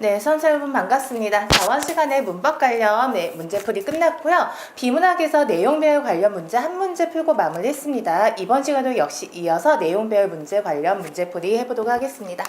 네, 선생님 여러분 반갑습니다. 저번 시간에 문법 관련 문제풀이 끝났고요. 비문학에서 내용배열 관련 문제 한 문제 풀고 마무리했습니다. 이번 시간도 역시 이어서 내용배열 문제 관련 문제풀이 해보도록 하겠습니다.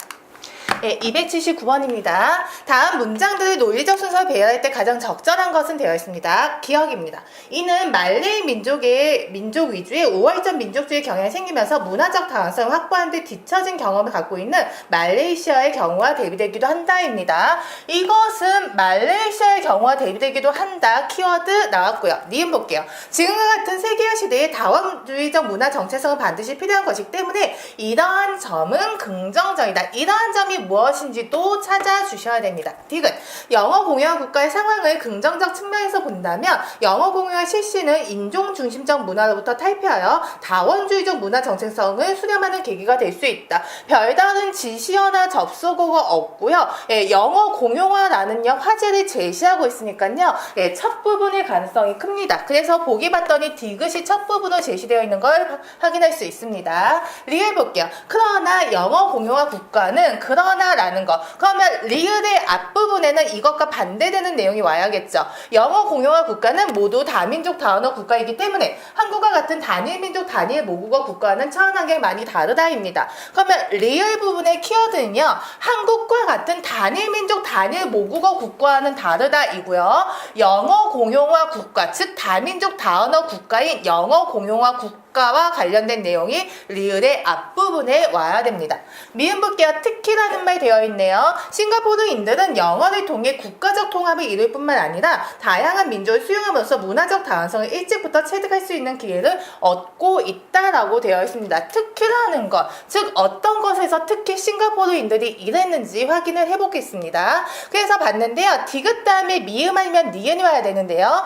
279번입니다. 다음 문장들의 논리적 순서를 배열할 때 가장 적절한 것은 되어 있습니다. 기억입니다. 이는 말레이 민족의 민족 위주의 우월적 민족주의 경향이 생기면서 문화적 다양성을 확보하는 데 뒤처진 경험을 갖고 있는 말레이시아의 경우와 대비되기도 한다입니다. 이것은 말레이시아의 경우와 대비되기도 한다. 키워드 나왔고요. 니은 볼게요. 지금과 같은 세계화 시대의 다원주의적 문화 정체성은 반드시 필요한 것이기 때문에 이러한 점은 긍정적이다. 이러한 점이 무엇인지도 찾아주셔야 됩니다. 디귿, 영어 공유한 국가의 상황을 긍정적 측면에서 본다면 영어 공유와 실시는 인종 중심적 문화로부터 탈피하여 다원주의적 문화 정체성을 수렴하는 계기가 될 수 있다. 별다른 지시어나 접속어가 없고요. 영어 공용화라는요 화제를 제시하고 있으니까요. 첫 부분일 가능성이 큽니다. 그래서 보기 봤더니 디귿이 첫 부분으로 제시되어 있는 걸 확인할 수 있습니다. 리을 볼게요. 그러나 영어 공용화 국가는 라는 거. 그러면 리을의 앞부분에는 이것과 반대되는 내용이 와야겠죠. 영어 공용화 국가는 모두 다민족 다언어 국가이기 때문에 한국과 같은 단일민족 단일 모국어 국가와는 차원관계가 많이 다르다입니다. 그러면 리을 부분의 키워드는요. 한국과 같은 단일민족 단일 모국어 국가와는 다르다이고요. 영어 공용화 국가, 즉 다민족 다언어 국가인 영어 공용화 국가와 관련된 내용이 리을의 앞부분에 와야 됩니다. 미음 볼게요. 특히라는 말 되어 있네요. 싱가포르인들은 영어를 통해 국가적 통합을 이룰 뿐만 아니라 다양한 민족을 수용함으로써 문화적 다양성을 일찍부터 체득할 수 있는 기회를 얻고 있다라고 되어 있습니다. 특히라는 것, 즉 어떤 것에서 특히 싱가포르인들이 이랬는지 확인을 해보겠습니다. 그래서 봤는데요. 디귿 다음에 미음 아니면 니은이 와야 되는데요.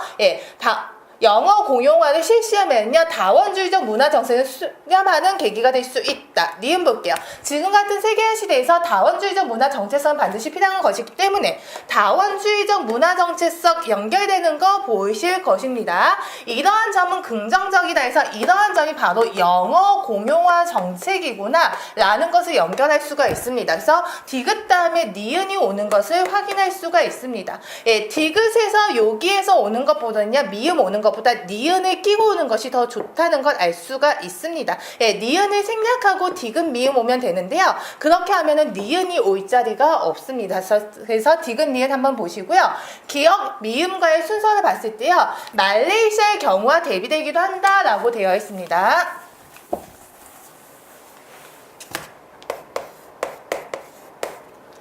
영어 공용화를 실시하면요 다원주의적 문화 정세를 수렴하는 계기가 될 수 있다. 니은 볼게요. 지금 같은 세계화 시대에서 다원주의적 문화 정체성은 반드시 필요한 것이기 때문에 다원주의적 문화 정체성 연결되는 거 보이실 것입니다. 이러한 점은 긍정적이다 해서 이러한 점이 바로 영어 공용화 정책이구나 라는 것을 연결할 수가 있습니다. 그래서 디귿 다음에 니은이 오는 것을 확인할 수가 있습니다. 디귿에서 여기에서 오는 것보다는요 미음 오는 것보다 니은을 끼고 오는 것이 더 좋다는 걸 알 수가 있습니다. 니은을 생략하고 디귿 미음 오면 되는데요. 그렇게 하면은 니은이 올 자리가 없습니다. 그래서 디귿 니은 한번 보시고요. 기억 미음과의 순서를 봤을 때요. 말레이시아의 경우와 대비되기도 한다라고 되어 있습니다.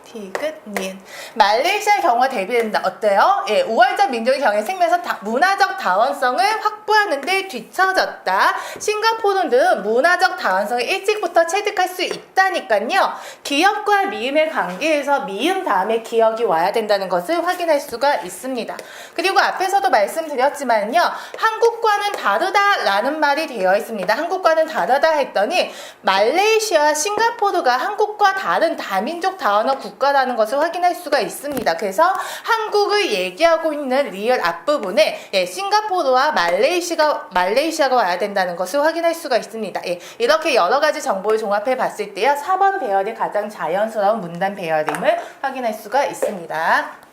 디귿, 니은. 말레이시아의 경우가 대비된다. 어때요? 우월적 민족의 경향이 생기면서 문화적 다원성을 확보하는 데 뒤처졌다. 싱가포르는 문화적 다원성을 일찍부터 체득할 수 있다니까요. 기억과 미음의 관계에서 미음 다음에 기억이 와야 된다는 것을 확인할 수가 있습니다. 그리고 앞에서도 말씀드렸지만요. 한국과는 다르다라는 말이 되어 있습니다. 한국과는 다르다 했더니 말레이시아, 싱가포르가 한국과 다른 다민족 다언어 국가라는 것을 확인할 수가 있습니다. 그래서 한국을 얘기하고 있는 리을 앞부분에 싱가포르와 말레이시아가 와야 된다는 것을 확인할 수가 있습니다. 이렇게 여러 가지 정보를 종합해 봤을 때요. 4번 배열이 가장 자연스러운 문단 배열임을 확인할 수가 있습니다.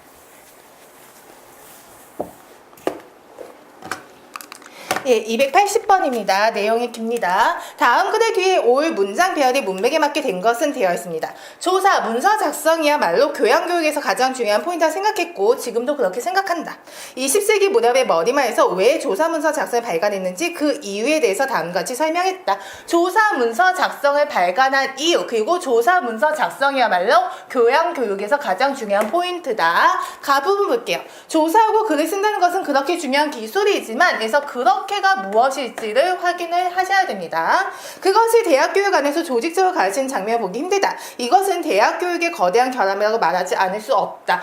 280번입니다. 내용이 깁니다. 다음 글의 뒤에 올 문장 배열이 문맥에 맞게 된 것은 되어 있습니다. 조사, 문서 작성이야말로 교양교육에서 가장 중요한 포인트라 생각했고 지금도 그렇게 생각한다. 20세기 무렵의 머리말에서 왜 조사 문서 작성을 발간했는지 그 이유에 대해서 다음과 같이 설명했다. 조사 문서 작성을 발간한 이유, 그리고 조사 문서 작성이야말로 교양교육에서 가장 중요한 포인트다. 가 부분 볼게요. 조사하고 글을 쓴다는 것은 그렇게 중요한 기술이지만 그래서 그렇게가 무엇일지를 확인을 하셔야 됩니다. 그것이 대학교육 안에서 조직적으로 가르치는 장면을 보기 힘들다. 이것은 대학교육의 거대한 결함이라고 말하지 않을 수 없다.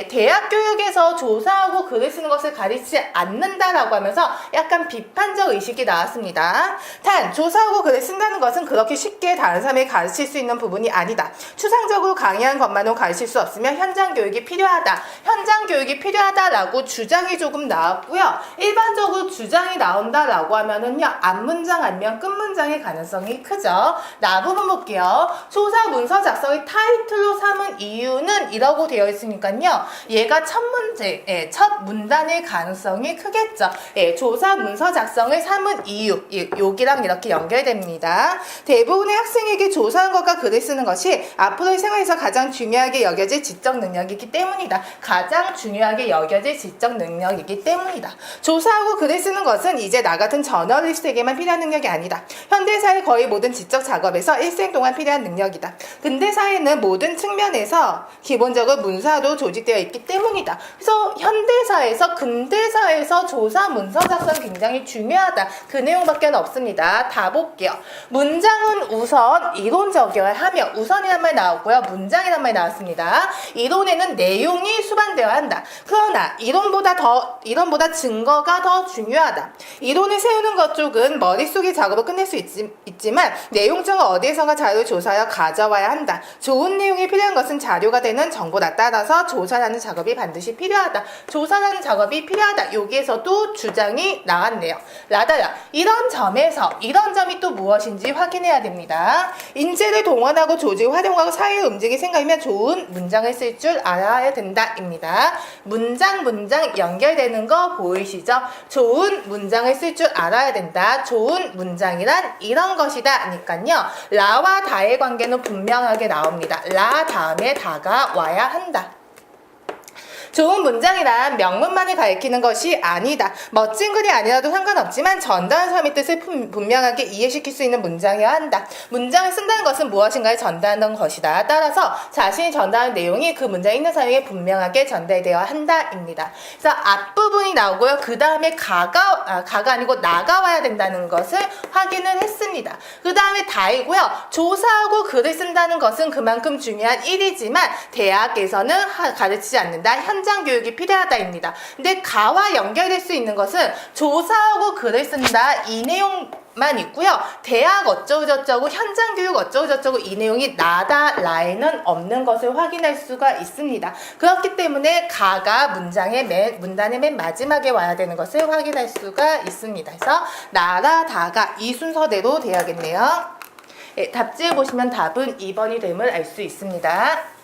대학교육에서 조사하고 글을 쓰는 것을 가르치지 않는다라고 하면서 약간 비판적 의식이 나왔습니다. 단, 조사하고 글을 쓴다는 것은 그렇게 쉽게 다른 사람에게 가르칠 수 있는 부분이 아니다. 추상적으로 강의한 것만으로 가르칠 수 없으며 현장 교육이 필요하다. 현장 교육이 필요하다라고 주장이 조금 나왔고요. 일반적으로 주장이 나온 나온다라고 하면은요, 앞문장 아니면 끝문장의 가능성이 크죠. 나 부분 볼게요. 조사 문서 작성의 타이틀로 삼은 이유는 이라고 되어 있으니까요, 얘가 첫 문제, 첫 문단의 가능성이 크겠죠. 조사 문서 작성을 삼은 이유, 여기랑 이렇게 연결됩니다. 대부분의 학생에게 조사한 것과 글을 쓰는 것이 앞으로의 생활에서 가장 중요하게 여겨질 지적 능력이기 때문이다. 가장 중요하게 여겨질 지적 능력이기 때문이다. 조사하고 글을 쓰는 것은 이제 나 같은 저널리스트에게만 필요한 능력이 아니다. 현대사의 거의 모든 지적 작업에서 일생 동안 필요한 능력이다. 근대사회는 모든 측면에서 기본적으로 문서로 조직되어 있기 때문이다. 그래서 현대사에서 근대사에서 조사 문서 작성이 굉장히 중요하다. 그 내용밖에 없습니다. 다 볼게요. 문장은 우선 이론적이어야 하며, 우선이란 말 나왔고요. 문장이란 말 나왔습니다. 이론에는 내용이 수반되어야 한다. 그러나 이론보다 증거가 더 중요하다. 이론을 세우는 것 쪽은 머릿속의 작업을 끝낼 수 있지만 내용적은 어디에선가 자료를 조사하여 가져와야 한다. 좋은 내용이 필요한 것은 자료가 되는 정보다. 따라서 조사라는 작업이 반드시 필요하다. 조사라는 작업이 필요하다. 여기에서도 주장이 나왔네요. 라다야, 이런 점에서 이런 점이 또 무엇인지 확인해야 됩니다. 인재를 동원하고 조직을 활용하고 사회의 움직일 생각이면 좋은 문장을 쓸 줄 알아야 된다 입니다. 문장 연결되는 거 보이시죠? 좋은 문장을 쓸 줄 알아야 된다. 좋은 문장이란 이런 것이다 니까요, 라와 다의 관계는 분명하게 나옵니다. 라 다음에 다가 와야 한다. 좋은 문장이란 명문만을 가리키는 것이 아니다. 멋진 글이 아니라도 상관없지만 전달하는 사람의 뜻을 분명하게 이해시킬 수 있는 문장이어야 한다. 문장을 쓴다는 것은 무엇인가를 전달하는 것이다. 따라서 자신이 전달하는 내용이 그 문장에 있는 사람에게 분명하게 전달되어야 한다입니다. 그래서 앞부분이 나오고요. 그 다음에 가가 아니고 나가 와야 된다는 것을 확인을 했습니다. 그 다음에 다이고요. 조사하고 글을 쓴다는 것은 그만큼 중요한 일이지만 대학에서는 가르치지 않는다. 현장 교육이 필요하다입니다. 근데 가와 연결될 수 있는 것은 조사하고 글을 쓴다, 이 내용만 있고요. 대학 어쩌고저쩌고 현장 교육 어쩌고저쩌고 이 내용이 나다, 라에는 없는 것을 확인할 수가 있습니다. 그렇기 때문에 가가 문단의 맨 마지막에 와야 되는 것을 확인할 수가 있습니다. 그래서 나라, 다가 이 순서대로 돼야겠네요. 답지에 보시면 답은 2번이 됨을 알 수 있습니다.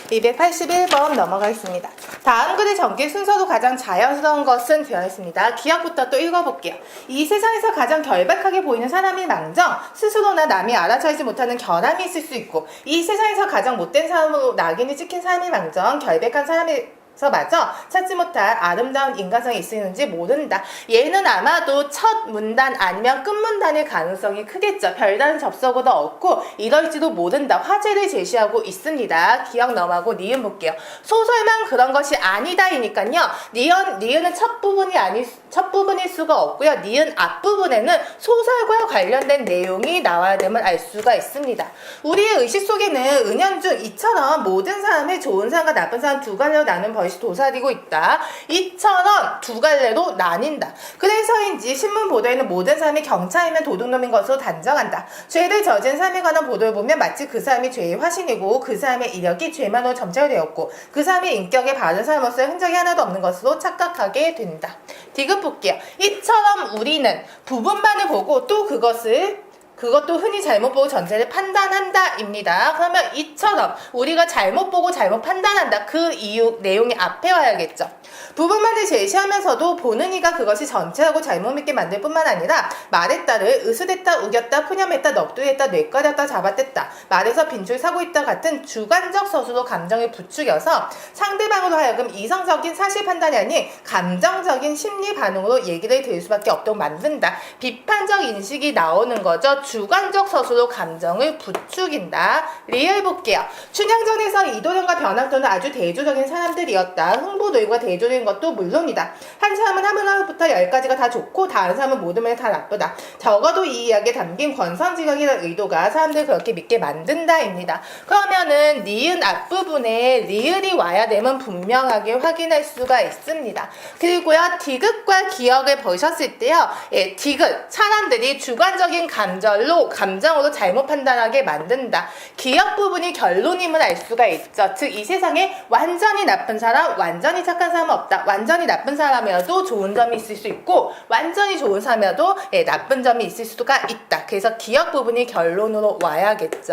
281번 넘어가겠습니다. 다음 글의 전개 순서도 가장 자연스러운 것은 되어 있습니다. 기억부터 또 읽어볼게요. 이 세상에서 가장 결박하게 보이는 사람이 망정, 스스로나 남이 알아차리지 못하는 결함이 있을 수 있고, 이 세상에서 가장 못된 사람으로 낙인이 찍힌 사람이 망정, 결백한 사람이 마저 찾지 못할 아름다운 인간성이 있는지 모른다. 얘는 아마도 첫 문단 아니면 끝문단의 가능성이 크겠죠. 별다른 접속어도 없고 이럴지도 모른다. 화제를 제시하고 있습니다. 기억 넘어가고 니은 볼게요. 소설만 그런 것이 아니다이니까요. 니은은 첫 부분일 수가 없고요. 니은 앞부분에는 소설과 관련된 내용이 나와야 됨을 알 수가 있습니다. 우리의 의식 속에는 은연중 이처럼 모든 사람을 좋은 사람과 나쁜 사람 두 갈래로 나눈 것이 도사리고 있다. 이처럼 두 갈래로 나뉜다. 그래서인지 신문 보도에는 모든 사람이 경찰이면 도둑놈인 것으로 단정한다. 죄를 저지른 사람에 관한 보도를 보면 마치 그 사람이 죄의 화신이고 그 사람의 이력이 죄만으로 점철되었고 그 사람의 인격에 바른 사람으로서의 흔적이 하나도 없는 것으로 착각하게 된다. 디귿 볼게요. 이처럼 우리는 부분만을 보고 또 그것도 흔히 잘못 보고 전체를 판단한다 입니다. 그러면 이처럼 우리가 잘못 보고 잘못 판단한다, 그 이유 내용이 앞에 와야겠죠. 부분만을 제시하면서도 보는 이가 그것이 전체라고 잘못 믿게 만들 뿐만 아니라 말했다를 으스댔다, 우겼다, 푸념했다, 넋두리했다, 뇌까렸다, 잡아댔다, 말에서 빈줄 사고 있다 같은 주관적 서술로 감정을 부추겨서 상대방으로 하여금 이성적인 사실 판단이 아닌 감정적인 심리 반응으로 얘기를 들을 수밖에 없도록 만든다. 비판적 인식이 나오는 거죠. 주관적 서술로 감정을 부추긴다. 리을 볼게요. 춘향전에서 이도령과 변학도는 아주 대조적인 사람들이었다. 흥부노예가 대조적인 것도 물론이다. 한 사람은 하나부터 10까지가 다 좋고 다른 사람은 모든 면이 다 나쁘다. 적어도 이 이야기에 담긴 권선징악이라는 의도가 사람들을 그렇게 믿게 만든다입니다. 그러면은 니은 앞부분에 리을이 와야 되면 분명하게 확인할 수가 있습니다. 그리고요, 디귿과 기억을 보셨을 때요, 디귿, 사람들이 주관적인 감정 말로 감정으로 잘못 판단하게 만든다. 기억 부분이 결론임을 알 수가 있죠. 즉 이 세상에 완전히 나쁜 사람, 완전히 착한 사람은 없다. 완전히 나쁜 사람이어도 좋은 점이 있을 수 있고 완전히 좋은 사람이어도 나쁜 점이 있을 수가 있다. 그래서 기억 부분이 결론으로 와야겠죠.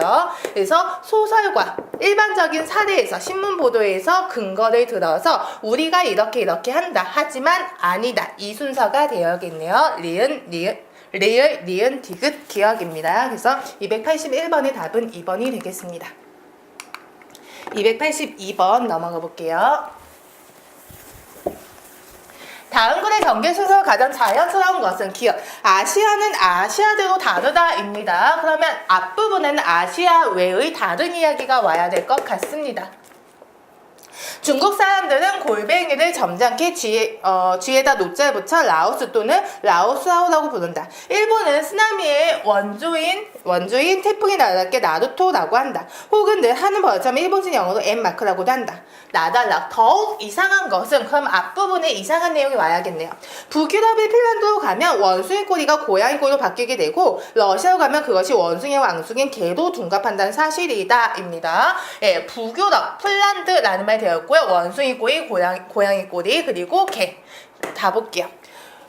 그래서 소설과 일반적인 사례에서 신문 보도에서 근거를 들어서 우리가 이렇게 한다. 하지만 아니다. 이 순서가 되어야겠네요. 리을, 니은, 디귿, 기억입니다. 그래서 281번의 답은 2번이 되겠습니다. 282번 넘어가 볼게요. 다음 글의 전개 순서가 가장 자연스러운 것은 기억. 아시아는 아시아대로 다르다입니다. 그러면 앞부분에는 아시아 외의 다른 이야기가 와야 될 것 같습니다. 중국 사람들은 골뱅이를 점잖게 쥐에다 노자를 붙여 라오스 또는 라오스하오라고 부른다. 일본은 쓰나미의 원조인 태풍이 날아게 나루토라고 한다. 혹은 늘 하는 버릇처럼 일본식 영어로 엠마크라고도 한다. 나달라. 더욱 이상한 것은 그럼 앞부분에 이상한 내용이 와야겠네요. 북유럽의 핀란드로 가면 원숭이 꼬리가 고양이 꼬리로 바뀌게 되고 러시아로 가면 그것이 원숭이와 왕숭이인 개로 둔갑한다는 사실이다 입니다. 예, 북유럽, 핀란드라는 말이 되었고요. 원숭이 꼬리, 고양이 꼬리, 그리고 개. 다 볼게요.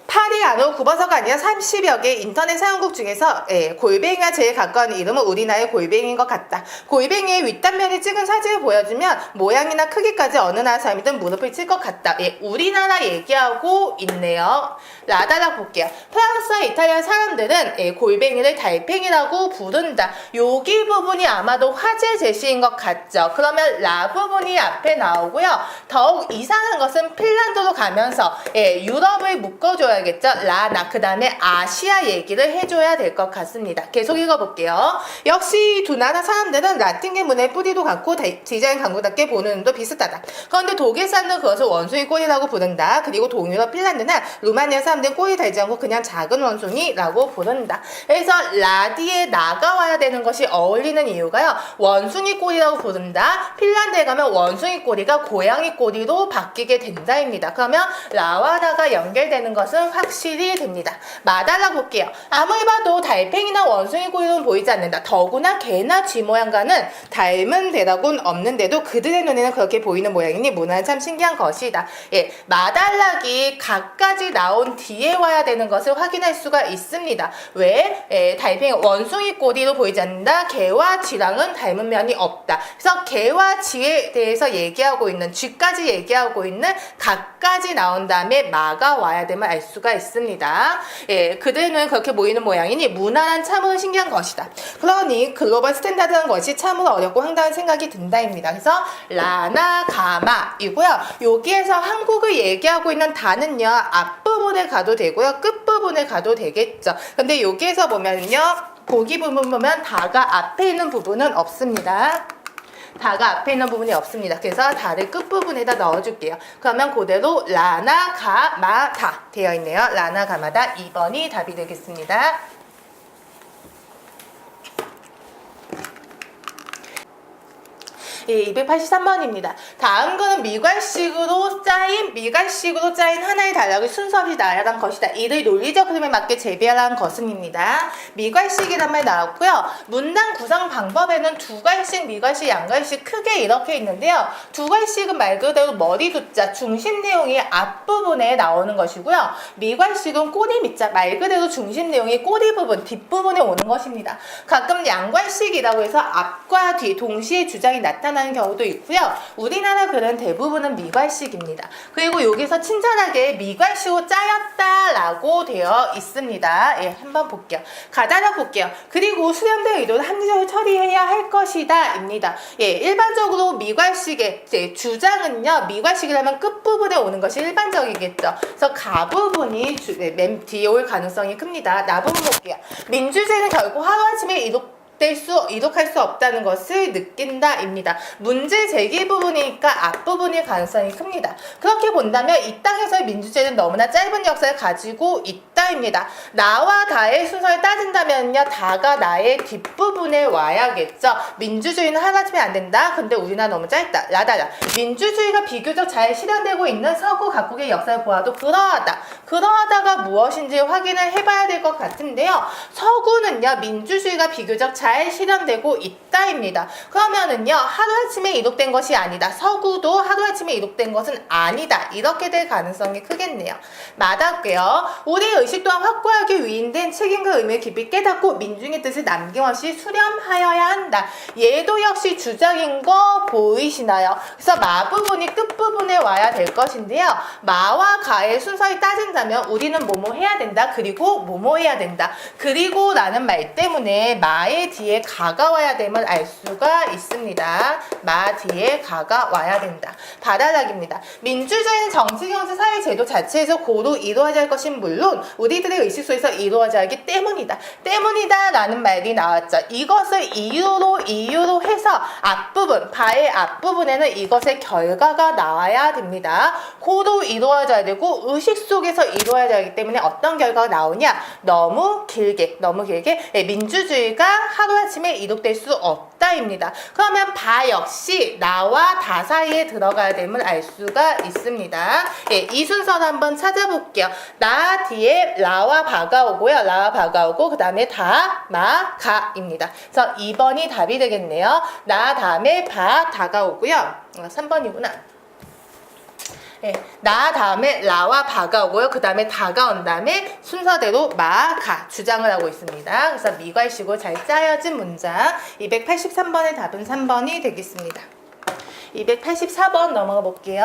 8위 안으로 굽어서가 아니라 30여 개 인터넷 사용국 중에서 골뱅이가 제일 가까운 이름은 우리나라의 골뱅이인 것 같다. 골뱅이의 윗단면이 찍은 사진을 보여주면 모양이나 크기까지 어느 나라 사람이든 무릎을 칠 것 같다. 우리나라 얘기하고 있네요. 라다락 볼게요. 프랑스와 이탈리아 사람들은 골뱅이를 달팽이라고 부른다. 여기 부분이 아마도 화제 제시인 것 같죠. 그러면 라 부분이 앞에 나오고요. 더욱 이상한 것은 핀란드로 가면서 유럽을 묶어줘야 겠죠. 라나 그 다음에 아시아 얘기를 해줘야 될 것 같습니다. 계속 읽어볼게요. 역시 두 나라 사람들은 라틴계 문의 뿌리도 같고 디자인 강국답게 보는 눈도 비슷하다. 그런데 독일 사람들은 그것을 원숭이 꼬리라고 부른다. 그리고 동유럽 핀란드나 루마니아 사람들은 꼬리 달지 않고 그냥 작은 원숭이라고 부른다. 그래서 라디에 나가와야 되는 것이 어울리는 이유가요. 원숭이 꼬리라고 부른다. 핀란드에 가면 원숭이 꼬리가 고양이 꼬리로 바뀌게 된다입니다. 그러면 라와 나가 연결되는 것은 확실히 됩니다. 마달라 볼게요. 아무리 봐도 달팽이나 원숭이 꼬리로는 보이지 않는다. 더구나 개나 쥐 모양과는 닮은 대라고는 없는데도 그들의 눈에는 그렇게 보이는 모양이니 문화는 참 신기한 것이다. 마달락이 각가지 나온 뒤에 와야 되는 것을 확인할 수가 있습니다. 왜? 달팽이 원숭이 꼬리로 보이지 않는다. 개와 쥐랑은 닮은 면이 없다. 그래서 개와 쥐에 대해서 얘기하고 있는 쥐까지 얘기하고 있는 각가지 나온 다음에 마가 와야 되면 알 수가 있습니다. 그들의 눈에 그렇게 보이는 모양이니 문화란 참으로 신기한 것이다. 그러니 글로벌 스탠다드한 것이 참으로 어렵고 황당한 생각이 든다입니다. 그래서 라나 가마이고요. 여기에서 한국을 얘기하고 있는 다는요. 앞부분에 가도 되고요. 끝부분에 가도 되겠죠. 근데 여기에서 보면요. 보기 부분 보면 다가 앞에 있는 부분은 없습니다. 다가 앞에 있는 부분이 없습니다. 그래서 다를 끝부분에다 넣어줄게요. 그러면 그대로 라나 가마다 되어 있네요. 라나 가마다 2번이 답이 되겠습니다. 283번입니다. 다음 거는 미괄식으로 짜인 하나의 단락을 순서 없이 나열한 것이다. 이를 논리적 흐름에 맞게 재배하라는 것은입니다. 미괄식이란 말 나왔고요. 문장 구성 방법에는 두괄식, 미괄식, 양괄식 크게 이렇게 있는데요. 두괄식은 말 그대로 머리 두자, 중심 내용이 앞부분에 나오는 것이고요. 미괄식은 꼬리 밑자, 말 그대로 중심 내용이 꼬리 부분, 뒷부분에 오는 것입니다. 가끔 양괄식이라고 해서 앞과 뒤 동시에 주장이 나타나는 경우도 있고요. 우리나라 글은 대부분은 미괄식입니다. 그리고 여기서 친절하게 미괄식으로 짜였다라고 되어 있습니다. 한번 볼게요. 가다가 볼게요. 그리고 수렴된 의도를 합리적으로 처리해야 할 것이다 입니다. 일반적으로 미괄식의 주장은요. 미괄식이라면 끝부분에 오는 것이 일반적이겠죠. 그래서 가 부분이 맨 뒤에 올 가능성이 큽니다. 나 부분 볼게요. 민주주의는 결국 하루아침에 이룩할 수 없다는 것을 느낀다입니다. 문제 제기 부분이니까 앞부분일 가능성이 큽니다. 그렇게 본다면 이 땅에서의 민주주의는 너무나 짧은 역사를 가지고 있다. 없다입니다. 나와 다의 순서를 따진다면요, 다가 나의 뒷부분에 와야겠죠. 민주주의는 하루아침에 안 된다. 근데 우리나라 너무 짧다. 라달라. 민주주의가 비교적 잘 실현되고 있는 서구 각국의 역사를 보아도 그러하다가 무엇인지 확인을 해봐야 될 것 같은데요. 서구는요, 민주주의가 비교적 잘 실현되고 있다입니다. 그러면은요, 하루아침에 이룩된 것이 아니다. 서구도 하루아침에 이룩된 것은 아니다. 이렇게 될 가능성이 크겠네요. 맞았고요. 우리의 의식 또한 확고하게 위인된 책임과 의미를 깊이 깨닫고 민중의 뜻을 남김없이 수렴하여야 한다. 얘도 역시 주장인 거 보이시나요? 그래서 마 부분이 끝부분에 와야 될 것인데요. 마와 가의 순서를 따진다면 우리는 뭐뭐 해야 된다. 그리고 뭐뭐 해야 된다. 그리고 라는 말 때문에 마의 뒤에 가가 와야 됨을 알 수가 있습니다. 마 뒤에 가가 와야 된다. 바다락입니다. 민주주의는 정치, 경제, 사회, 제도 자체에서 고루 이루어져야 할 것인 물론 우리들의 의식 속에서 이루어져야 하기 때문이다. 라는 말이 나왔죠. 이것을 이유로 해서 앞부분, 바의 앞부분에는 이것의 결과가 나와야 됩니다. 고루 이루어져야 되고 의식 속에서 이루어져야 하기 때문에 어떤 결과가 나오냐? 너무 길게 민주주의가 하루아침에 이룩될 수 없다입니다. 그러면 바 역시 나와 다 사이에 들어가야 됨을 알 수가 있습니다. 이 순서를 한번 찾아볼게요. 나 뒤에 라와 바가 오고요. 그 다음에 다, 마, 가입니다. 그래서 2번이 답이 되겠네요. 나 다음에 바, 다가 오고요. 3번이구나. 나 다음에 라와 바가 오고요. 그 다음에 다가 온 다음에 순서대로 마, 가 주장을 하고 있습니다. 그래서 미괄식으로 잘 짜여진 문장. 283번의 답은 3번이 되겠습니다. 284번 넘어가 볼게요.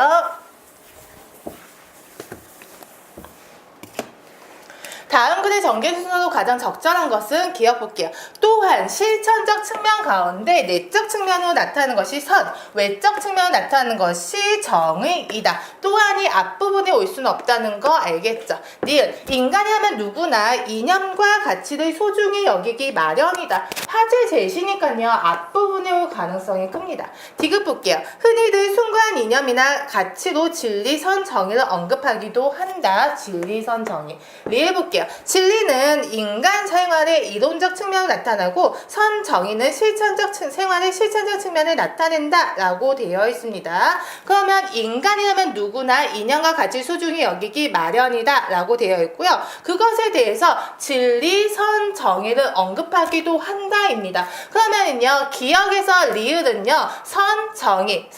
다음 글의 전개 순서로 가장 적절한 것은 기억 볼게요. 또한 실천적 측면 가운데 내적 측면으로 나타나는 것이 선, 외적 측면으로 나타나는 것이 정의이다. 또한이 앞부분에 올 수는 없다는 거 알겠죠? 니은, 인간이 하면 누구나 이념과 가치를 소중히 여기기 마련이다. 화제 제시니까요. 앞부분에 올 가능성이 큽니다. 디귿 볼게요. 흔히들 숭고한 이념이나 가치로 진리, 선, 정의를 언급하기도 한다. 진리, 선, 정의. 리을 볼게요. 진리는 인간 생활의 이론적 측면을 나타나고 선, 정의는 생활의 실천적 측면을 나타낸다 라고 되어 있습니다. 그러면 인간이라면 누구나 인연과 가치 소중히 여기기 마련이다 라고 되어 있고요. 그것에 대해서 진리, 선, 정의를 언급하기도 한다입니다. 그러면은요, 기억에서 리을은요, 선, 정의,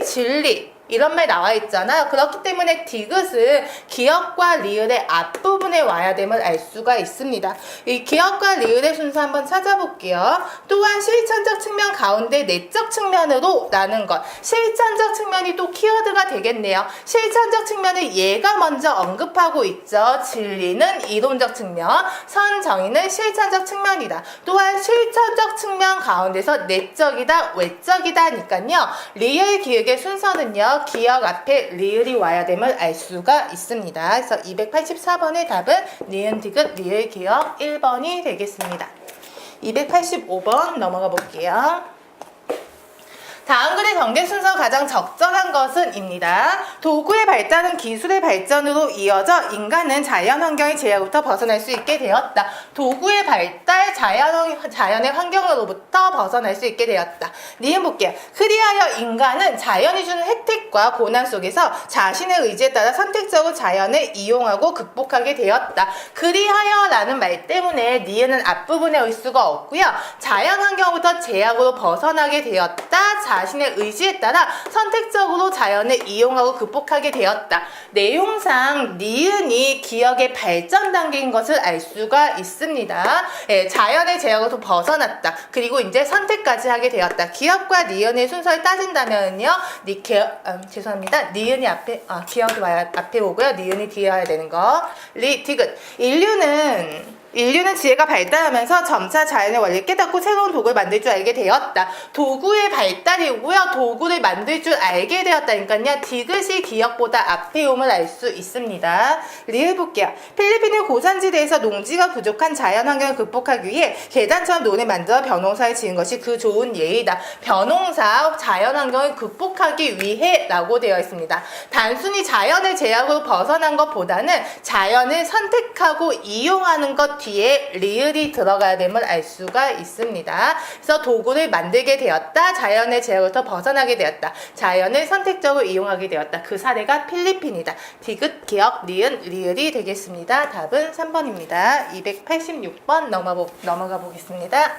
진리 이런 말 나와 있잖아요. 그렇기 때문에 디귿은 기억과 리을의 앞부분에 와야 됨을 알 수가 있습니다. 이 기억과 리을의 순서 한번 찾아볼게요. 또한 실천적 측면 가운데 내적 측면으로 라는 것. 실천적 측면이 또 키워드가 되겠네요. 실천적 측면을 얘가 먼저 언급하고 있죠. 진리는 이론적 측면, 선, 정의는 실천적 측면이다. 또한 실천적 측면 가운데서 내적이다, 외적이다니까요. 리을 기억의 순서는요. 기억 앞에 리을이 와야 됨을 알 수가 있습니다. 그래서 284번의 답은 니은, 디귿, 리을, 기억 1번이 되겠습니다. 285번 넘어가 볼게요. 다음 글의 전개 순서 가장 적절한 것은 입니다. 도구의 발달은 기술의 발전으로 이어져 인간은 자연 환경의 제약부터 벗어날 수 있게 되었다. 도구의 발달, 자연의 환경으로부터 벗어날 수 있게 되었다. 니은 볼게요. 그리하여 인간은 자연이 주는 혜택과 고난 속에서 자신의 의지에 따라 선택적으로 자연을 이용하고 극복하게 되었다. 그리하여 라는 말 때문에 니은은 앞부분에 올 수가 없고요. 자연 환경부터 제약으로 벗어나게 되었다. 자신의 의지에 따라 선택적으로 자연을 이용하고 극복하게 되었다. 내용상 니은이 기억의 발전 단계인 것을 알 수가 있습니다. 자연의 제약으로부터 벗어났다. 그리고 이제 선택까지 하게 되었다. 기억과 니은의 순서를 따진다면요. 니은이 기억이 앞에 오고요. 니은이 뒤에 와야 되는 거. 디귿. 인류는 인류는 지혜가 발달하면서 점차 자연의 원리를 깨닫고 새로운 도구를 만들 줄 알게 되었다. 도구의 발달이고요. 도구를 만들 줄 알게 되었다니까요. 디귿이 기역보다 앞에 오을 알 수 있습니다. 리을 볼게요. 필리핀의 고산지대에서 농지가 부족한 자연환경을 극복하기 위해 계단처럼 논을 만들어 벼농사를 지은 것이 그 좋은 예이다. 벼농사, 자연환경을 극복하기 위해 라고 되어 있습니다. 단순히 자연의 제약으로 벗어난 것보다는 자연을 선택하고 이용하는 것 뒤에 리을이 들어가야 됨을 알 수가 있습니다. 그래서 도구를 만들게 되었다. 자연의 제약으로부터 벗어나게 되었다. 자연을 선택적으로 이용하게 되었다. 그 사례가 필리핀이다. 디귿, 기역, 니은, 리을이 되겠습니다. 답은 3번입니다. 286번 넘어가 보겠습니다.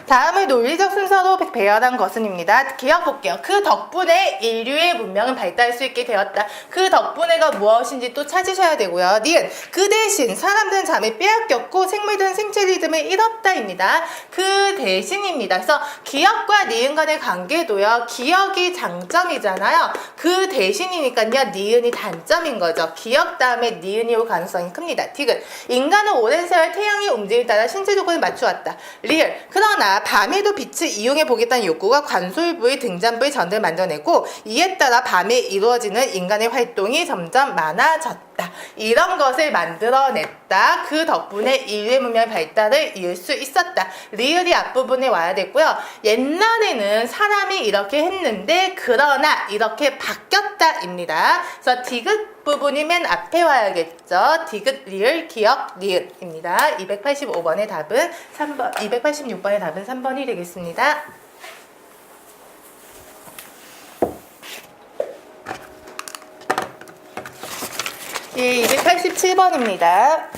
다음을 논리적 순서로 배열한 것은입니다. 기억 볼게요. 그 덕분에 인류의 문명은 발달할 수 있게 되었다. 그 덕분에가 무엇인지 또 찾으셔야 되고요. 니은 그 대신 사람들은 잠을 빼앗겼고 생물들은 생체 리듬을 잃었다입니다. 그 대신입니다. 그래서 기억과 니은 간의 관계도요. 기억이 장점이잖아요. 그 대신이니까요. 니은이 단점인 거죠. 기억 다음에 니은이 올 가능성이 큽니다. 디귿 인간은 오랜 세월 태양의 움직임에 따라 신체 조건을 맞추었다. 리을 그러나 밤에도 빛을 이용해 보겠다는 욕구가 관솔부의 등잔부의 전대를 만들어내고 이에 따라 밤에 이루어지는 인간의 활동이 점점 많아졌다. 이런 것을 만들어냈다. 그 덕분에 인류의 문명의 발달을 이을 수 있었다. 리을이 앞부분에 와야 됐고요. 옛날에는 사람이 이렇게 했는데 그러나 이렇게 바뀌었다입니다. 그래서 디귿 부분이 맨 앞에 와야겠죠. 디귿, 리을, 기역, 니은입니다. 285번의 답은 3번, 286번의 답은 3번이 되겠습니다. 예, 287번입니다.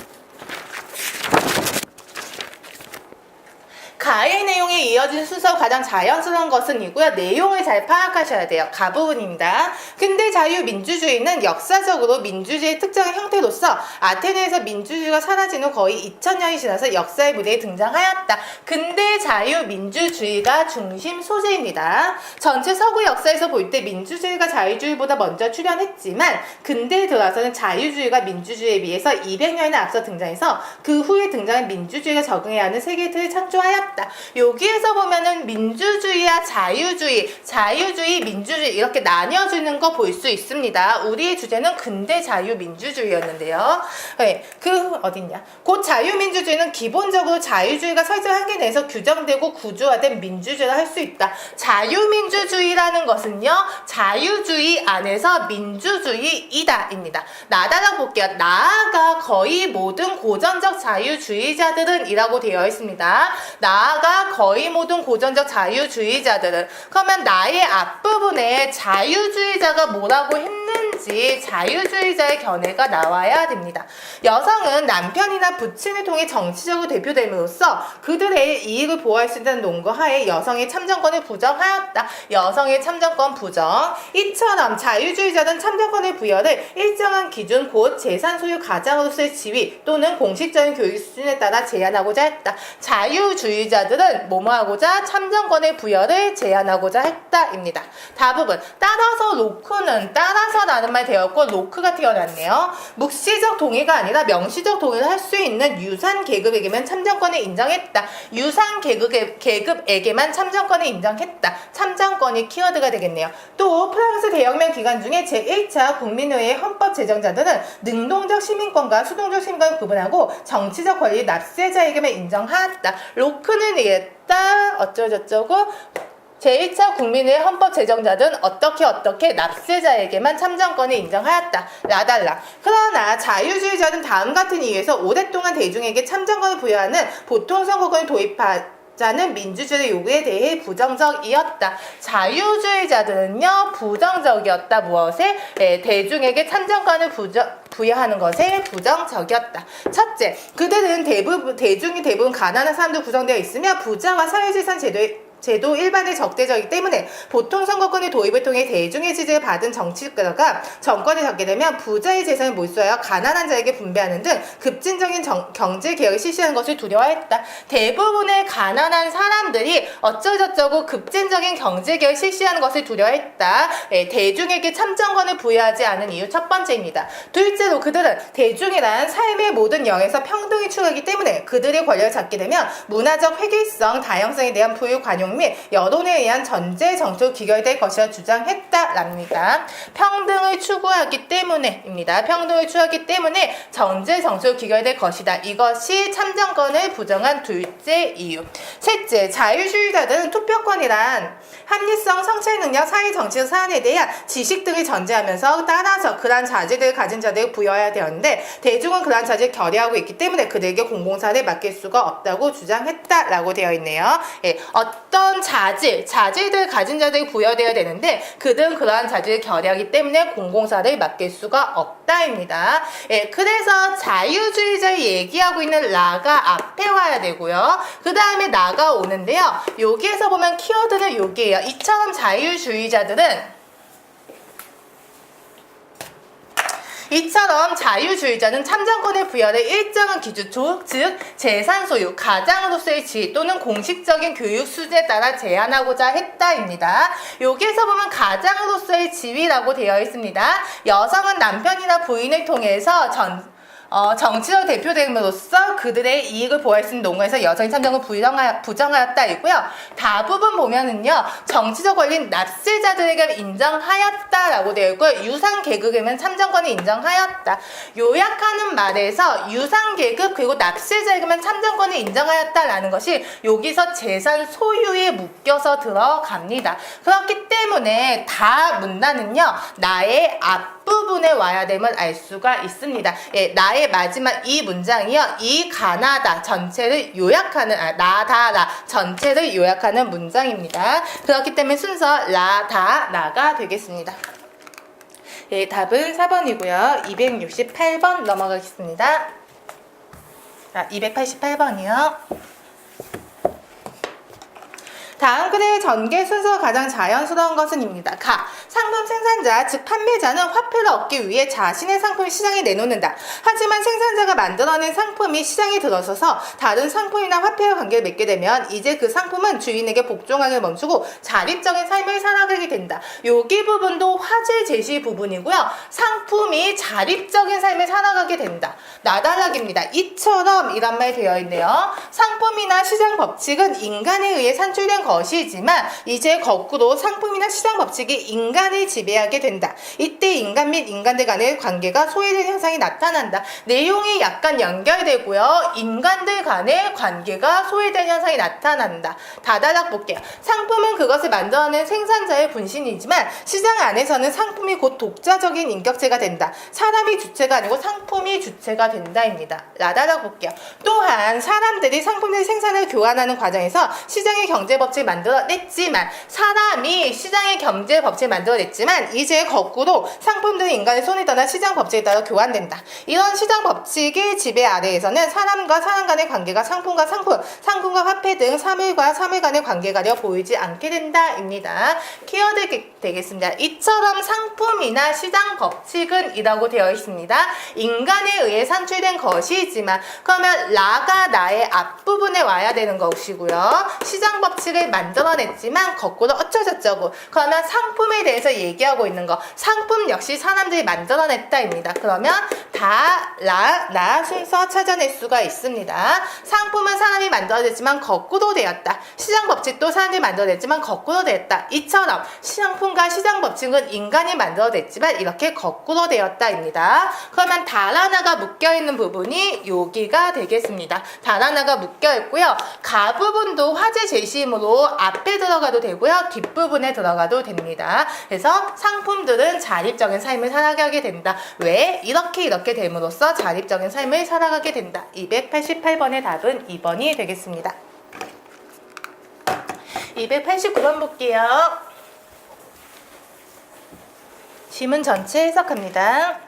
가의 내용에 이어진 순서 가장 자연스러운 것은 이고요. 내용을 잘 파악하셔야 돼요. 가 부분입니다. 근대 자유민주주의는 역사적으로 민주주의의 특정한 형태로서 아테네에서 민주주의가 사라진 후 거의 2000년이 지나서 역사의 무대에 등장하였다. 근대 자유민주주의가 중심 소재입니다. 전체 서구 역사에서 볼 때 민주주의가 자유주의보다 먼저 출현했지만 근대에 들어와서는 자유주의가 민주주의에 비해서 200년이나 앞서 등장해서 그 후에 등장한 민주주의가 적응해야 하는 세계의 틀을 창조하였다. 여기에서 보면은 민주주의와 자유주의, 민주주의 이렇게 나뉘어지는 거 볼 수 있습니다. 우리의 주제는 근대 자유민주주의였는데요. 네, 어딨냐? 곧 자유민주주의는 기본적으로 자유주의가 설정한 한계 내에서 규정되고 구조화된 민주주의를 할 수 있다. 자유민주주의라는 것은요, 자유주의 안에서 민주주의이다입니다. 나다라 볼게요. 나아가 거의 모든 고전적 자유주의자들은 이라고 되어 있습니다. 나아가 거의 모든 고전적 자유주의자들은 그러면 나의 앞부분에 자유주의자가 뭐라고 했는지 자유주의자의 견해가 나와야 됩니다. 여성은 남편이나 부친을 통해 정치적으로 대표됨으로써 그들의 이익을 보호할 수 있다는 논거하에 여성의 참정권을 부정하였다. 여성의 참정권 부정. 이처럼 자유주의자는 참정권의 부여를 일정한 기준 곧 재산 소유 가장으로서의 지위 또는 공식적인 교육 수준에 따라 제한하고자 했다. 자유주의자들은 뭐뭐하고자 참정권의 부여를 제한하고자 했다입니다. 다부분 따라서 로크는 따라서라는 말 되었고 로크가 태어났네요. 묵시적 동의가 아니라 명시적 동의를 할 수 있는 유산 계급에게만 참정권을 인정했다. 유산 계급에게만 참정권을 인정했다. 참정권이 키워드가 되겠네요. 또 프랑스 대혁명 기간 중에 제1차 국민의회 헌법 제정자들은 능동적 시민권과 수동적 시민권을 구분하고 정치적 권리를 납세자에게만 인정하였다. 로크는 이랬다. 어쩌고저쩌고 제1차 국민의 헌법 제정자들은 어떻게 납세자에게만 참정권을 인정하였다. 라달라. 그러나 자유주의자는 다음 같은 이유에서 오랫동안 대중에게 참정권을 부여하는 보통선거권을 도입하자는 민주주의 요구에 대해 부정적이었다. 자유주의자들은요 부정적이었다. 무엇에? 대중에게 참정권을 부여하는 것에 부정적이었다. 첫째, 그들은 대중이 대부분 가난한 사람들 구성되어 있으며 부자와 사회재산 제도에 제도 일반에 적대적이기 때문에 보통 선거권의 도입을 통해 대중의 지지를 받은 정치가가 정권을 잡게 되면 부자의 재산을 몰수하여 가난한 자에게 분배하는 등 급진적인 경제 개혁을 실시하는 것을 두려워했다. 대부분의 가난한 사람들이 어쩌고저쩌고 급진적인 경제 개혁을 실시하는 것을 두려워했다. 대중에게 참정권을 부여하지 않은 이유 첫 번째입니다. 둘째로 그들은 대중이란 삶의 모든 영역에서 평등히 추구하기 때문에 그들의 권력을 잡게 되면 문화적 획일성, 다양성에 대한 부유 관용 및 여론에 의한 전제 정책으로 귀결될 것이라 주장했다랍니다. 평등을 추구하기 때문에입니다. 평등을 추구하기 때문에 전제 정책으로 귀결될 것이다. 이것이 참정권을 부정한 둘째 이유. 셋째, 자유주의자들은 투표권이란 합리성, 성찰 능력, 사회 정치적 사안에 대한 지식 등을 전제하면서 따라서 그러한 자질들을 가진 자들을 부여해야 되었는데 대중은 그러한 자질을 결여하고 있기 때문에 그들에게 공공사를 맡길 수가 없다고 주장했다라고 되어 있네요. 어떤 자질들을 가진 자들이 부여되어야 되는데 그들은 그러한 자질을 결여하기 때문에 공공사를 맡길 수가 없다입니다. 그래서 자유주의자를 얘기하고 있는 라가 앞에 와야 되고요. 그 다음에 나가 오는데요. 여기에서 보면 키워드는 여기에요. 이처럼 자유주의자는 참정권을 부여할 일정한 기준, 즉 재산 소유, 가장으로서의 지위 또는 공식적인 교육 수준에 따라 제한하고자 했다입니다. 여기에서 보면 가장으로서의 지위라고 되어 있습니다. 여성은 남편이나 부인을 통해서 정치적 대표됨으로써 그들의 이익을 보호할 수 있는 농가에서 여성의 참정을 부정하였다 있고요. 다부분 보면은요, 정치적 권리는 납세자들에게 인정하였다라고 되어 있고요. 유상계급에는 참정권을 인정하였다. 요약하는 말에서 유상계급 그리고 납세자에게만 참정권을 인정하였다라는 것이 여기서 재산 소유에 묶여서 들어갑니다. 그렇기 때문에 다 문단은요, 나의 앞부분에 와야 됨을 알 수가 있습니다. 나의 마지막 이 문장이요, 이 가나다 전체를 요약하는, 나다라 전체를 요약하는 문장입니다. 그렇기 때문에 순서 라다라가 되겠습니다. 답은 4번이고요. 268번 넘어가겠습니다. 288번이요. 다음 글의 전개 순서가 가장 자연스러운 것은입니다. 상품 생산자, 즉 판매자는 화폐를 얻기 위해 자신의 상품을 시장에 내놓는다. 하지만 생산자가 만들어낸 상품이 시장에 들어서서 다른 상품이나 화폐와 관계를 맺게 되면 이제 그 상품은 주인에게 복종하기를 멈추고 자립적인 삶을 살아가게 된다. 여기 부분도 화제 제시 부분이고요. 상품이 자립적인 삶을 살아가게 된다. 나다락입니다. 이처럼 이란 말 되어 있네요. 상품이나 시장 법칙은 인간에 의해 산출된 것이지만 이제 거꾸로 상품이나 시장 법칙이 인간을 지배하게 된다. 이때 인간 및 인간들 간의 관계가 소외된 현상이 나타난다. 내용이 약간 연결되고요. 인간들 간의 관계가 소외된 현상이 나타난다. 다다락 볼게요. 상품은 그것을 만들어낸 생산자의 분신이지만 시장 안에서는 상품이 곧 독자적인 인격체가 된다. 사람이 주체가 아니고 상품이 주체가 된다입니다. 라다락 볼게요. 또한 사람들이 상품의 생산을 교환하는 과정에서 시장의 경제 법칙을 만들어냈지만 사람이 시장의 경제 법칙을 만들어냈지만 이제 거꾸로 상품들은 인간의 손을 떠나 시장 법칙에 따라 교환된다. 이런 시장 법칙의 지배 아래에서는 사람과 사람 간의 관계가 상품과 상품, 상품과 화폐 등 사물과 사물 간의 관계가려 보이지 않게 된다입니다. 키워드 되겠습니다. 이처럼 상품이나 시장 법칙은 이라고 되어 있습니다. 인간에 의해 산출된 것이지만 그러면 라가 나의 앞부분에 와야 되는 것이고요. 시장 법칙을 만들어냈지만 거꾸로 어쩌저쩌고 그러면 상품에 대해서 얘기하고 있는 거 상품 역시 사람들이 만들어냈다입니다. 그러면 나 순서 찾아낼 수가 있습니다. 상품은 사람이 만들어냈지만 거꾸로 되었다. 시장 법칙도 사람들이 만들어냈지만 거꾸로 되었다. 이처럼 상품과 시장 법칙은 인간이 만들어냈지만 이렇게 거꾸로 되었다입니다. 그러면 다라나가 묶여있는 부분이 여기가 되겠습니다. 다라나가 묶여있고요. 가 부분도 화제 제시이므로 앞에 들어가도 되고요. 뒷부분에 들어가도 됩니다. 그래서 상품들은 자립적인 삶을 살아가게 된다. 왜? 이렇게 됨으로써 자립적인 삶을 살아가게 된다. 288번의 답은 2번이 되겠습니다. 289번 볼게요. 지문 전체 해석합니다.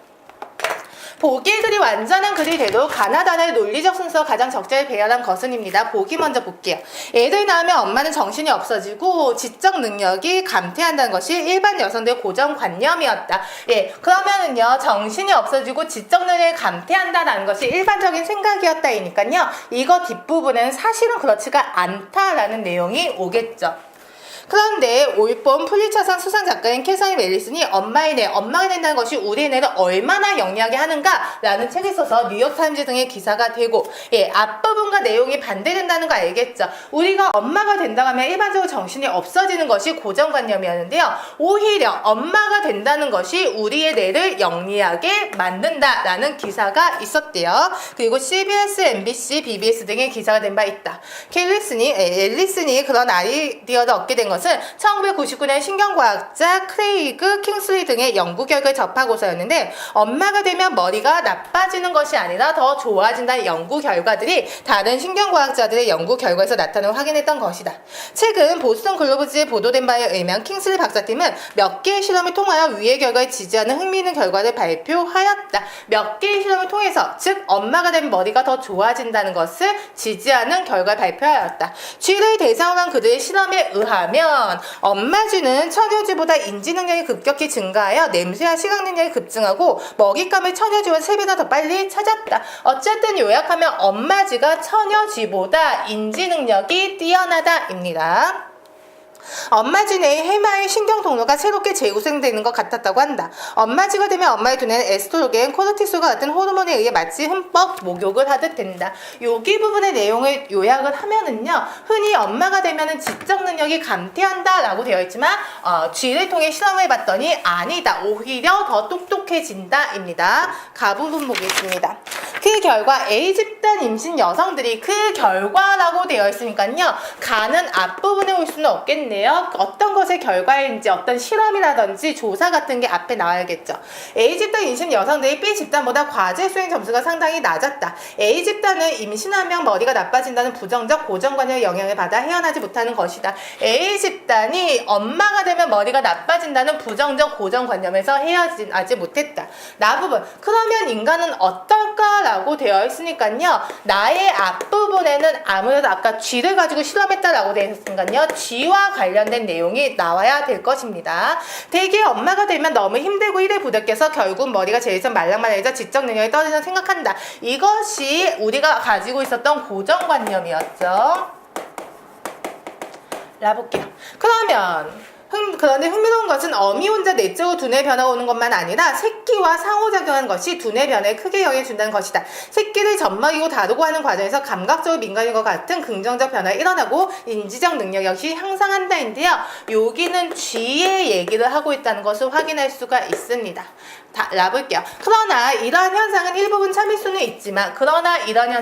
보기의 글이 완전한 글이 돼도 가나다라의 논리적 순서가 가장 적절히 배열한 것은입니다. 보기 먼저 볼게요. 애들 낳으면 엄마는 정신이 없어지고 지적 능력이 감퇴한다는 것이 일반 여성들의 고정관념이었다. 예, 그러면은요, 정신이 없어지고 지적 능력이 감퇴한다라는 것이 일반적인 생각이었다니까요. 이거 뒷부분에는 사실은 그렇지가 않다라는 내용이 오겠죠. 그런데 올봄 풀리처상 수상 작가인 캐서린 멜리슨이 엄마가 된다는 것이 우리의 뇌를 얼마나 영리하게 하는가라는 책을 써서 뉴욕타임즈 등의 기사가 되고, 예, 앞부분과 내용이 반대된다는 거 알겠죠? 우리가 엄마가 된다고 하면 일반적으로 정신이 없어지는 것이 고정관념이었는데요. 오히려 엄마가 된다는 것이 우리의 뇌를 영리하게 만든다라는 기사가 있었대요. 그리고 CBS, MBC, BBS 등의 기사가 된 바 있다. 앨리슨이 그런 아이디어를 얻게 된 것은 1999년 신경과학자 크레이그 킹슬리 등의 연구 결과를 접하고서였는데, 엄마가 되면 머리가 나빠지는 것이 아니라 더 좋아진다는 연구 결과들이 다른 신경과학자들의 연구 결과에서 나타남을 확인했던 것이다. 최근 보스턴 글로브지에 보도된 바에 의하면 킹슬리 박사팀은 몇 개의 실험을 통하여 위의 결과에 지지하는 흥미있는 결과를 발표하였다. 몇 개의 실험을 통해서, 즉 엄마가 되면 머리가 더 좋아진다는 것을 지지하는 결과를 발표하였다. 쥐를 대상으로 한 그들의 실험에 의하면 엄마쥐는 처녀쥐보다 인지 능력이 급격히 증가하여 냄새와 시각 능력이 급증하고 먹잇감을 처녀쥐와 3배나 더 빨리 찾았다. 어쨌든 요약하면 엄마쥐가 처녀쥐보다 인지 능력이 뛰어나다입니다. 엄마쥐 내의 해마의 신경 통로가 새롭게 재구성되는 것 같았다고 한다. 엄마쥐가 되면 엄마의 두뇌는 에스트로겐, 코르티솔과 같은 호르몬에 의해 마치 흠뻑 목욕을 하듯 된다. 여기 부분의 내용을 요약을 하면은요, 흔히 엄마가 되면은 지적 능력이 감퇴한다라고 되어 있지만 쥐를 통해 실험을 해봤더니 아니다. 오히려 더 똑똑해진다입니다. 가부분 보겠습니다. 그 결과 A집단 임신 여성들이 그 결과라고 되어 있으니까요, 가는 앞부분에 올 수는 없겠네요. 어떤 것의 결과인지 어떤 실험이라든지 조사 같은 게 앞에 나와야겠죠. A집단 임신 여성들이 B집단보다 과제 수행 점수가 상당히 낮았다. A집단은 임신하면 머리가 나빠진다는 부정적 고정관념의 영향을 받아 헤어나지 못하는 것이다. A집단이 엄마가 되면 머리가 나빠진다는 부정적 고정관념에서 헤어나지 못했다. 나부분. 그러면 인간은 어떨까라고 되어 있으니까요, 나의 앞부분에는 아무래도 아까 쥐를 가지고 실험했다라고 되어 있으니까요, 쥐와 관련된 내용이 나와야 될 것입니다. 대개 엄마가 되면 너무 힘들고 일에 부닥겨서 결국 머리가 제일선 말랑말랑해져 지적 능력이 떨어진다고 생각한다. 이것이 우리가 가지고 있었던 고정관념이었죠. 라볼게요. 그런데 흥미로운 것은 어미 혼자 내적으로 두뇌 변화가 오는 것만 아니라 새끼와 상호작용하는 것이 두뇌 변화에 크게 영향을 준다는 것이다. 새끼를 젖먹이고 다루고 하는 과정에서 감각적으로 민감인 것 같은 긍정적 변화가 일어나고 인지적 능력 역시 향상한다인데요. 여기는 쥐의 얘기를 하고 있다는 것을 확인할 수가 있습니다. 라볼게요. 그러나 이러한 현상은 일부분 참일 수는 있지만,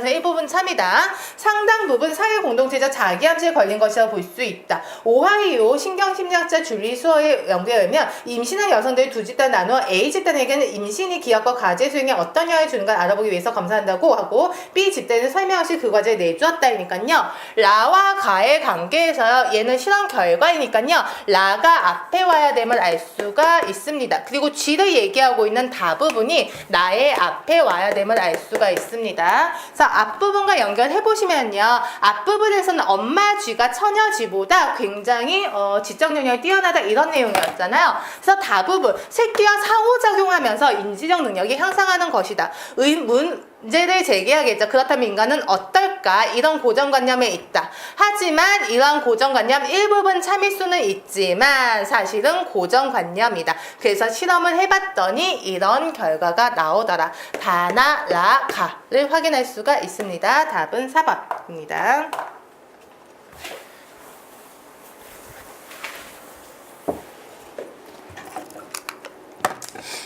일부분 참이다. 상당 부분 사회 공동체적 자기암시에 걸린 것이라고 볼 수 있다. 오하이오 신경심리학자 줄리 수어의 연구에 의하면 임신한 여성들이 두 집단 나누어 A집단에게는 임신이 기억과 과제 수행에 어떤 영향을 주는가 알아보기 위해서 검사한다고 하고, B집단은 설명 없이 그 과제를 내주었다니까요. 라와 가의 관계에서 얘는 실험 결과이니까요, 라가 앞에 와야 됨을 알 수가 있습니다. 그리고 G를 얘기하고 있는 다부분이 나의 앞에 와야 됨을 알 수가 있습니다. 그래서 앞부분과 연결해보시면요, 앞부분에서는 엄마 쥐가 처녀 쥐보다 굉장히 지적 능력이 뛰어나다 이런 내용이었잖아요. 그래서 다부분 새끼와 상호작용하면서 인지적 능력이 향상하는 것이다. 문제를 제기하겠죠. 그렇다면 인간은 어떨까? 이런 고정관념에 있다. 하지만 이러한 고정관념 일부분 참일 수는 있지만 사실은 고정관념이다. 그래서 실험을 해봤더니 이런 결과가 나오더라. 다나, 라, 가를 확인할 수가 있습니다. 답은 4번입니다.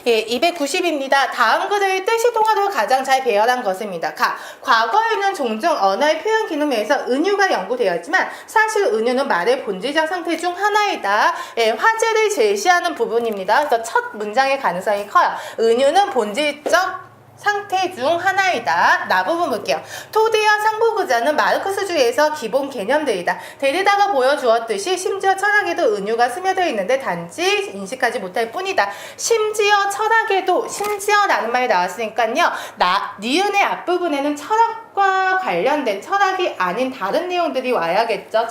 예, 290입니다. 다음 구절의 뜻이 통하도록 가장 잘 배열한 것입니다. 과거에는 종종 언어의 표현 기능에서 은유가 연구되었지만 사실 은유는 말의 본질적 상태 중 하나이다. 예, 화제를 제시하는 부분입니다. 그래서 첫 문장의 가능성이 커요. 은유는 본질적 상태 중 하나이다. 나 부분 볼게요. 토대와 상부부자는 마르크스주의에서 기본 개념들이다. 데리다가 보여주었듯이 심지어 철학에도 은유가 스며들 있는데 단지 인식하지 못할 뿐이다. 심지어 철학에도 심지어라는 말이 나왔으니까요. 니은의 앞부분에는 철학과 관련된 철학이 아닌 다른 내용들이 와야겠죠.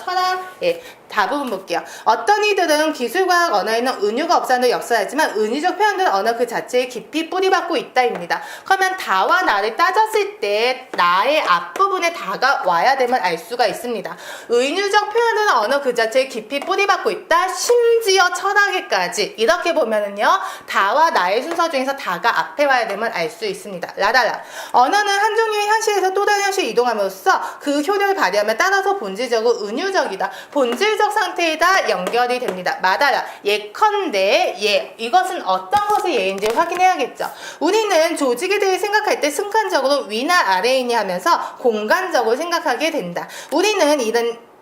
다 부분 볼게요. 어떤 이들은 기술과학 언어에는 은유가 없다는 역설하지만 은유적 표현들은 언어 그 자체에 깊이 뿌리박고 있다입니다. 그러면 다와 나를 따졌을 때 나의 앞부분에 다가 와야 됨을 알 수가 있습니다. 은유적 표현은 언어 그 자체에 깊이 뿌리박고 있다. 심지어 철학에까지 이렇게 보면은요. 다와 나의 순서 중에서 다가 앞에 와야 됨을 알 수 있습니다. 라달라. 언어는 한 종류의 현실에서 또 다른 현실에 이동함으로써 그 효력을 발휘하며 따라서 본질적으로 은유적이다. 본질적 상태에다 연결이 됩니다. 마다라. 예컨대 이것은 어떤 것의 예인지 확인해야겠죠. 우리는 조직에 대해 생각할 때 순간적으로 위나 아래이니 하면서 공간적으로 생각하게 된다. 우리는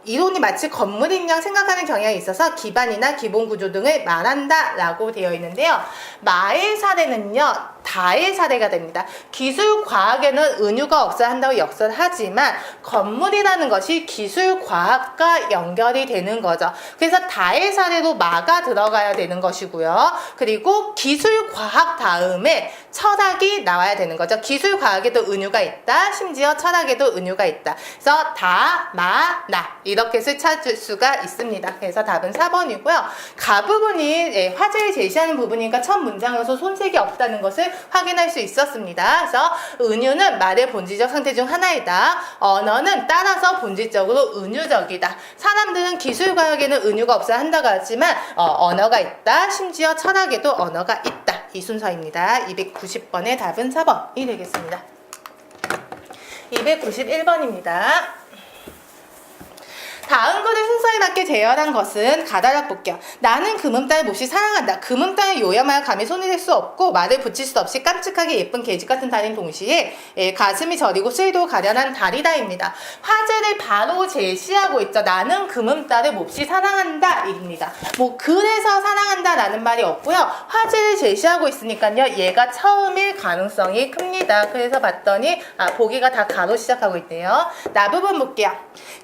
이론이 마치 건물인 양 생각하는 경향이 있어서 기반이나 기본 구조 등을 말한다 라고 되어 있는데요. 마의 사례는요. 다의 사례가 됩니다. 기술 과학에는 은유가 없어야 한다고 역설하지만 건물이라는 것이 기술 과학과 연결이 되는 거죠. 그래서 다의 사례로 마가 들어가야 되는 것이고요. 그리고 기술 과학 다음에 철학이 나와야 되는 거죠. 기술 과학에도 은유가 있다. 심지어 철학에도 은유가 있다. 그래서 다, 마, 나 이렇게 찾을 수가 있습니다. 그래서 답은 4번이고요. 가 부분이 화제를 제시하는 부분이니까 첫 문장에서 손색이 없다는 것을 확인할 수 있었습니다. 그래서 은유는 말의 본질적 상태 중 하나이다. 언어는 따라서 본질적으로 은유적이다. 사람들은 기술과학에는 은유가 없어야 한다고 하지만 언어가 있다. 심지어 철학에도 언어가 있다. 이 순서입니다. 290번의 답은 4번이 되겠습니다. 291번입니다. 다음 글의 순서에 맞게 제열한 것은 가다락 볼게요. 나는 금음달을 몹시 사랑한다. 금음달을 요염하여 감히 손을 댈 수 없고 말을 붙일 수 없이 깜찍하게 예쁜 계집 같은 달인 동시에 가슴이 저리고 스리도 가련한 달이다입니다. 화제를 바로 제시하고 있죠. 나는 금음달을 몹시 사랑한다 입니다. 그래서 사랑한다 라는 말이 없고요. 화제를 제시하고 있으니까요. 얘가 처음일 가능성이 큽니다. 그래서 봤더니 보기가 다 가로 시작하고 있네요. 나 부분 볼게요.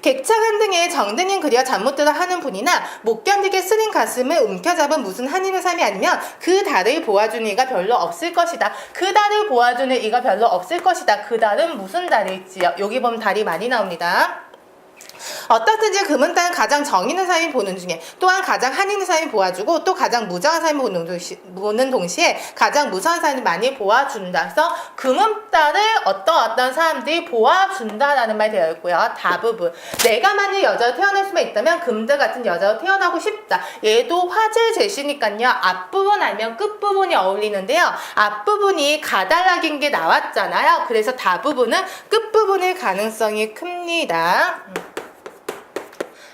객차관 등의 정든인 그리와 잠 못 들어 하는 분이나 못 견디게 쓰린 가슴을 움켜잡은 무슨 한인의 삶이 아니면 그 달을 보아주는 이가 별로 없을 것이다. 그 달을 보아주는 이가 별로 없을 것이다. 그 달은 무슨 달일지요? 여기 보면 달이 많이 나옵니다. 어떻든지 금은달은 가장 정의 있는 사람이 보는 중에 또한 가장 한있는 사람이 보아주고 또 가장 무장한 사람이 보는 동시에 가장 무서운 사람이 많이 보아준다. 그래서 금은달을 어떤 사람들이 보아준다라는 말이 되어 있고요. 다부분. 내가 만약 여자로 태어날 수만 있다면 금달 같은 여자로 태어나고 싶다. 얘도 화제 제시니까요. 앞부분 아니면 끝부분이 어울리는데요. 앞부분이 가달락인 게 나왔잖아요. 그래서 다부분은 끝부분일 가능성이 큽니다.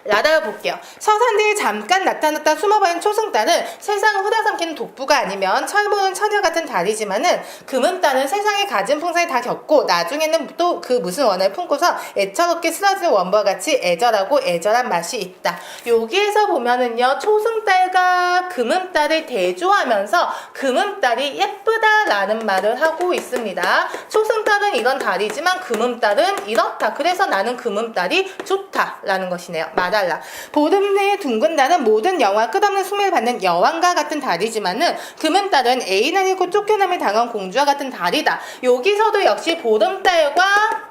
라다를 볼게요. 서산대에 잠깐 나타났다 숨어버린 초승달은 세상을 후려삼키는 독부가 아니면 철보는 처녀 같은 달이지만은 금은달은 세상의 가진 풍상을 다 겪고 나중에는 또 그 무슨 원한을 품고서 애처롭게 쓰러지는 원부와 같이 애절하고 애절한 맛이 있다. 여기에서 보면은요. 초승달과 금은달을 대조하면서 금은달이 예쁘다라는 말을 하고 있습니다. 초승달은 이런 달이지만 금은달은 이렇다. 그래서 나는 금은달이 좋다라는 것이네요. 달라. 보름내의 둥근 달은 모든 영화 끝없는 숨을 받는 여왕과 같은 달이지만은 금음달은 애인을 잃고 쫓겨남을 당한 공주와 같은 달이다. 여기서도 역시 보름달과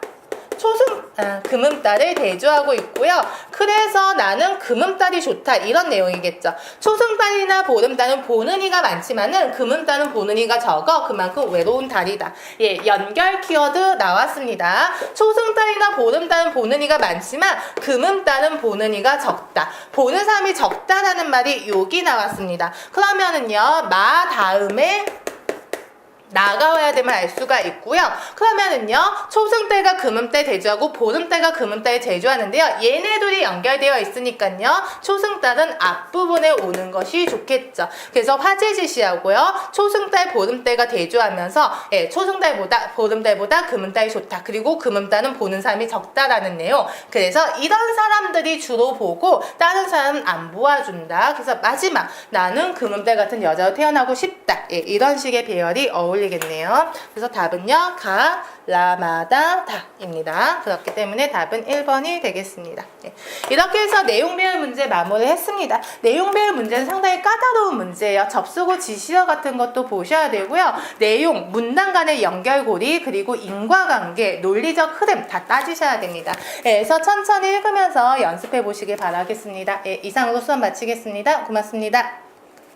금음달을 대조하고 있고요. 그래서 나는 금음달이 좋다 이런 내용이겠죠. 초승달이나 보름달은 보는 이가 많지만은 금음달은 보는 이가 적어 그만큼 외로운 달이다. 연결 키워드 나왔습니다. 초승달이나 보름달은 보는 이가 많지만 금음달은 보는 이가 적다. 보는 사람이 적다라는 말이 여기 나왔습니다. 그러면은요. 마 다음에 나가와야 됨을 알 수가 있고요. 그러면은요. 초승달과 금음달 대조하고 보름달과 금음달 대조하는데요. 얘네 둘이 연결되어 있으니까요. 초승달은 앞부분에 오는 것이 좋겠죠. 그래서 화제 제시하고요. 초승달, 보름달과 대조하면서 초승달보다 보름달보다 금음달이 좋다. 그리고 금음달은 보는 사람이 적다라는 내용. 그래서 이런 사람들이 주로 보고 다른 사람은 안 보아준다. 그래서 마지막 나는 금음달 같은 여자로 태어나고 싶다. 이런 식의 배열이 어울리 어울리겠네요. 그래서 답은요. 가, 라마다, 다입니다. 그렇기 때문에 답은 1번이 되겠습니다. 네. 이렇게 해서 내용 배열 문제 마무리를 했습니다. 내용 배열 문제는 상당히 까다로운 문제예요. 접수고 지시어 같은 것도 보셔야 되고요. 내용, 문단 간의 연결고리, 그리고 인과관계, 논리적 흐름 다 따지셔야 됩니다. 네, 그래서 천천히 읽으면서 연습해 보시길 바라겠습니다. 네, 이상으로 수업 마치겠습니다. 고맙습니다.